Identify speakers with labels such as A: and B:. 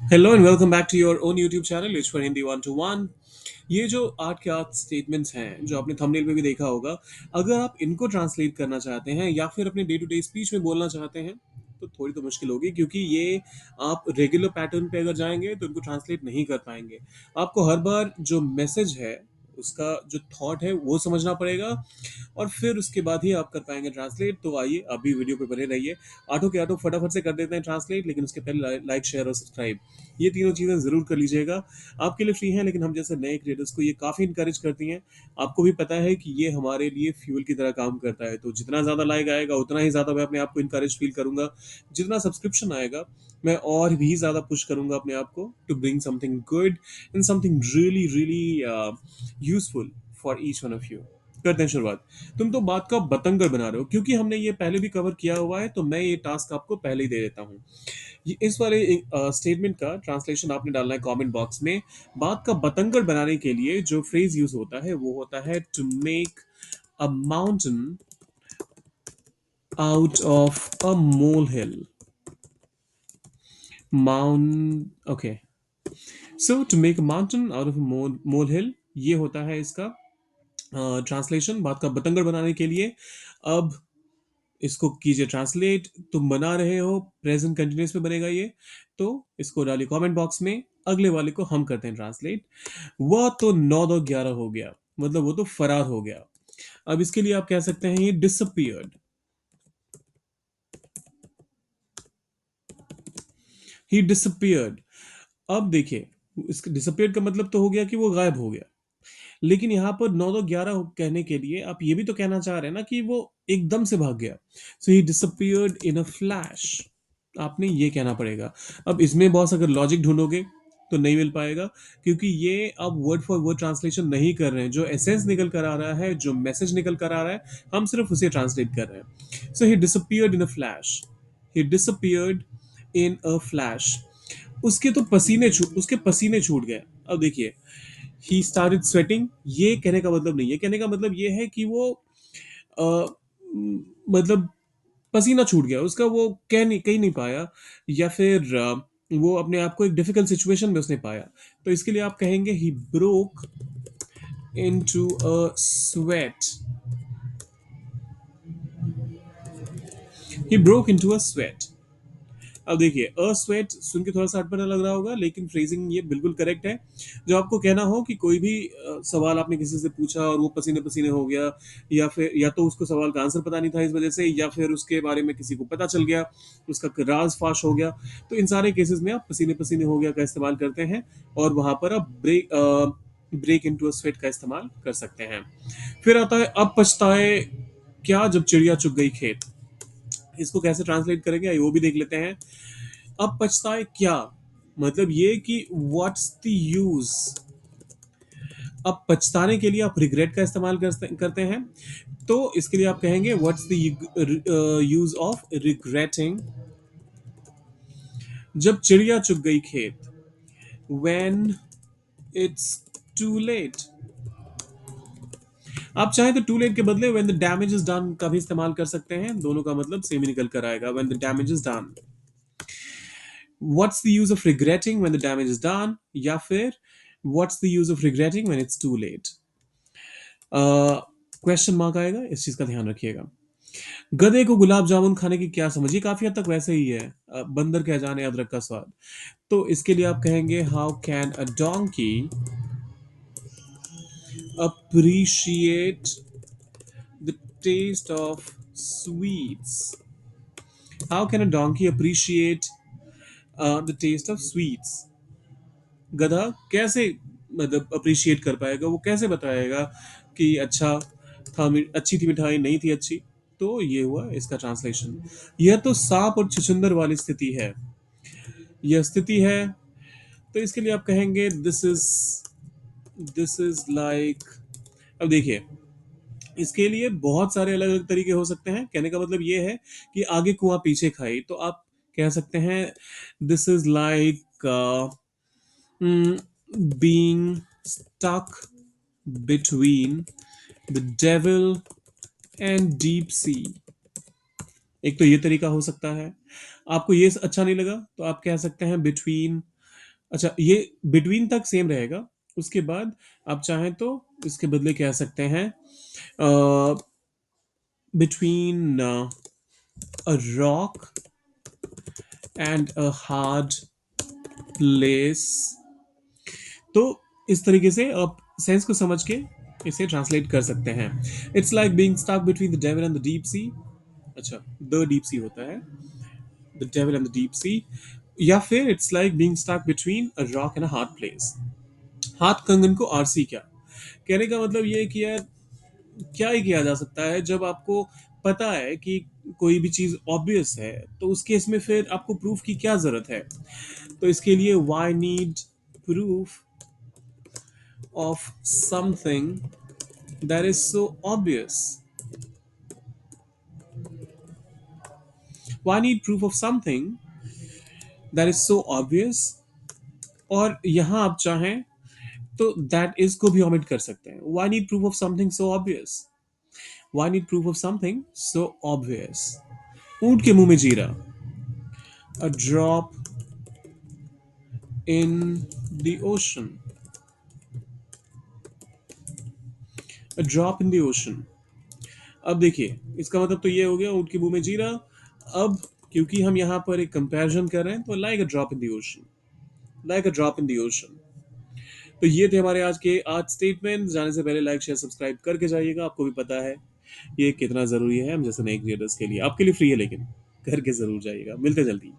A: Hello and welcome back to your own YouTube channel it's for Hindi 1 to 1। ये जो art के art statements हैं जो आपने थंबनेल पे भी देखा होगा, अगर आप इनको ट्रांसलेट करना चाहते हैं या फिर अपने डे टू डे स्पीच में बोलना चाहते हैं तो थोड़ी तो मुश्किल होगी, क्योंकि ये आप रेगुलर पैटर्न पे अगर जाएंगे तो इनको ट्रांसलेट नहीं कर पाएंगे। आपको हर बार जो मैसेज है उसका जो थॉट है वो समझना पड़ेगा और फिर उसके बाद ही आप कर पाएंगे ट्रांसलेट। तो आइए अभी वीडियो पे बने रहिए। आटो के आटो फटाफट से कर देते हैं ट्रांसलेट, लेकिन उसके पहले लाइक शेयर और सब्सक्राइब ये तीनों चीज़ें ज़रूर कर लीजिएगा। आपके लिए फ्री हैं, लेकिन हम जैसे नए क्रिएटर्स को ये काफ़ी इंकरेज करती हैं। आपको भी पता है कि ये हमारे लिए फ्यूल की तरह काम करता है, तो जितना ज़्यादा लाइक आएगा उतना ही ज़्यादा मैं अपने आप को इंकरेज फील करूंगा। जितना सब्सक्रिप्शन आएगा मैं और भी ज़्यादा पुश करूंगा अपने आप को to bring something good and something really really useful for each one of you. करते हैं शुरुआत। तुम तो बात का बतंगड़ बना रहे हो, क्योंकि हमने ये पहले भी कवर किया हुआ है तो मैं ये टास्क आपको पहले ही दे देता हूँ। इस वाले स्टेटमेंट का ट्रांसलेशन आपने डालना है कमेंट बॉक्स में। बात का बतंगड़ बनाने के लिए जो फ्रेज यूज होता है वो होता है to make a mountain out of a mole hill. Mount okay, so to make a mountain out of mole hill, ये होता है इसका ट्रांसलेशन बात का बतंगड़ बनाने के लिए। अब इसको कीजिए ट्रांसलेट। तुम बना रहे हो, प्रेजेंट कंटिन्यूस में बनेगा ये, तो इसको डालिए कमेंट बॉक्स में। अगले वाले को हम करते हैं ट्रांसलेट। वह तो 9 2 11 हो गया, मतलब वो तो फरार हो गया। अब इसके लिए आप कह सकते हैं ये डिसअपियर्ड। ही डिसअपियर्ड। अब देखिए, इसका डिसअपियर्ड का मतलब तो हो गया कि वो गायब हो गया, लेकिन यहाँ पर 9 2 11 कहने के लिए आप ये भी तो कहना चाह रहे हैं ना कि वो एकदम से भाग गया। सो he disappeared in a flash, आपने ये कहना पड़ेगा। अब इसमें बॉस अगर लॉजिक ढूंढोगे तो नहीं मिल पाएगा, क्योंकि ये अब वर्ड फॉर वर्ड ट्रांसलेशन नहीं कर रहे हैं। जो एसेंस निकल कर आ रहा है, जो मैसेज निकल कर आ रहा है, हम सिर्फ उसे ट्रांसलेट कर रहे हैं। So he disappeared in a flash. He disappeared in a flash. उसके पसीने छूट गए। अब देखिए, ही स्टार्टेड स्वेटिंग, ये कहने का मतलब नहीं है। कहने का मतलब ये है कि वो अ, मतलब पसीना छूट गया उसका, वो कह नहीं पाया, या फिर वो अपने आप को एक डिफिकल्ट सिचुएशन में उसने पाया। तो इसके लिए आप कहेंगे he broke into a sweat. He broke into a sweat. अब देखिए, अ स्वेट सुन के थोड़ा सा अटपटा लग रहा होगा, लेकिन फ्रेजिंग ये बिल्कुल करेक्ट है। जो आपको कहना हो कि कोई भी सवाल आपने किसी से पूछा और वो पसीने पसीने हो गया, या फिर या तो उसको सवाल का आंसर पता नहीं था इस वजह से, या फिर उसके बारे में किसी को पता चल गया, उसका राज फाश हो गया। तो इन सारे केसेस में आप पसीने पसीने हो गया का इस्तेमाल करते हैं, और वहां पर आप ब्रेक इनटू अ स्वेट का इस्तेमाल कर सकते हैं। फिर आता है अब पछताए क्या जब चिड़िया चुग गई खेत। इसको कैसे ट्रांसलेट करेंगे आइए वो भी देख लेते हैं। अब पछताए क्या, मतलब ये कि व्हाट्स द यूज। अब पछताने के लिए आप रिग्रेट का इस्तेमाल करते हैं। तो इसके लिए आप कहेंगे what's the use of regretting जब चिड़िया चुग गई खेत। When it's too late. आप चाहें तो टू लेट के बदले when the damage is done का भी इस्तेमाल कर सकते हैं, दोनों का मतलब सेम ही निकल कर आएगा। When the damage is done, what's the use of regretting when the damage is done, या फिर what's the use of regretting when it's too late। Question mark आएगा, इस चीज का ध्यान रखिएगा। गधे को गुलाब जामुन खाने की क्या समझ, ये काफी हद तक वैसे ही है, बंदर क्या जाने अदरक का स्वाद। तो इसके लिए आप कहेंगे how can a donkey appreciate the taste of sweets। How can a donkey appreciate the taste of sweets। गधा कैसे, मतलब अप्रिशिएट कर पाएगा, वो कैसे बताएगा कि अच्छा था, अच्छी थी मिठाई, नहीं थी अच्छी। तो ये हुआ इसका ट्रांसलेशन। यह तो सांप और छुछुंदर वाली स्थिति है, यह स्थिति है। तो इसके लिए आप कहेंगे दिस इज लाइक। अब देखिए, इसके लिए बहुत सारे अलग अलग तरीके हो सकते हैं। कहने का मतलब ये है कि आगे कुआं पीछे खाई, तो आप कह सकते हैं this is like being stuck between the devil and deep sea। एक तो ये तरीका हो सकता है। आपको ये अच्छा नहीं लगा तो आप कह सकते हैं between अच्छा, ये बिटवीन तक सेम रहेगा। उसके बाद आप चाहें तो इसके बदले कह सकते हैं between a rock and a hard place। तो इस तरीके से आप सेंस को समझ के इसे ट्रांसलेट कर सकते हैं। It's like being stuck between the devil and the deep sea. अच्छा, द डीप सी होता है, the devil and the deep sea. या फिर it's like being stuck between a rock and a hard place. हाथ कंगन को RC क्या, कहने का मतलब ये है कि यार क्या ही किया जा सकता है जब आपको पता है कि कोई भी चीज ऑब्वियस है, तो उस केस में फिर आपको प्रूफ की क्या जरूरत है। तो इसके लिए why need proof of something that is so obvious. Why need proof of something that is so obvious. और यहां आप चाहें तो दैट इज को भी ऑमिट कर सकते हैं। Why need proof of something so obvious. Why need proof of something so obvious. ऊंट के मुंह में जीरा, a drop in the ocean, a drop in the ocean। अब देखिए, इसका मतलब तो ये हो गया ऊँट के मुंह में जीरा। अब क्योंकि हम यहाँ पर एक कंपैरिजन कर रहे हैं, तो like a drop in the ocean, like a drop in the ocean. तो ये थे हमारे आज के 8 स्टेटमेंट। जाने से पहले लाइक शेयर सब्सक्राइब करके जाइएगा, आपको भी पता है ये कितना ज़रूरी है हम जैसे नए क्रिएटर्स के लिए। आपके लिए फ्री है, लेकिन करके ज़रूर जाइएगा। मिलते जल्दी।